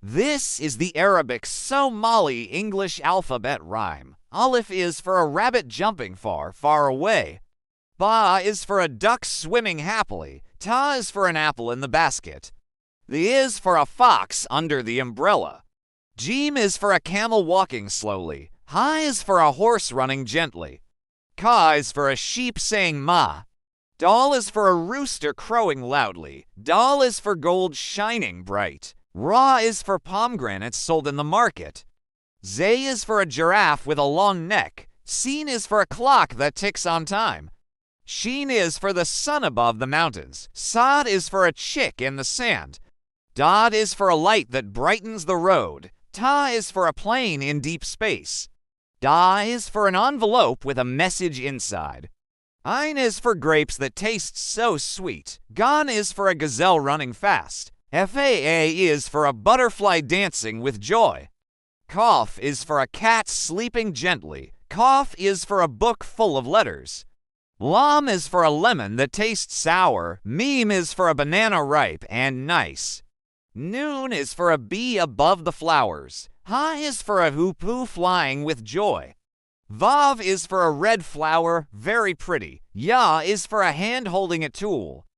This is the Arabic Somali English alphabet rhyme. Aleph is for a rabbit jumping far, far away. Ba is for a duck swimming happily. Ta is for an apple in the basket. The is for a fox under the umbrella. Jim is for a camel walking slowly. Ha is for a horse running gently. Ka is for a sheep saying ma. Dal is for a rooster crowing loudly. Dal is for gold shining bright. Ra is for pomegranates sold in the market. Zay is for a giraffe with a long neck. Sin is for a clock that ticks on time. Sheen is for the sun above the mountains. Sad is for a chick in the sand. Dad is for a light that brightens the road. Ta is for a plane in deep space. Da is for an envelope with a message inside. Ein is for grapes that taste so sweet. Gan is for a gazelle running fast. Faa is for a butterfly dancing with joy. Kaf is for a cat sleeping gently. Kaf is for a book full of letters. Lam is for a lemon that tastes sour. Meme is for a banana ripe and nice. Noon is for a bee above the flowers. Ha is for a hoopoe flying with joy. Vav is for a red flower, very pretty. Ya is for a hand holding a tool.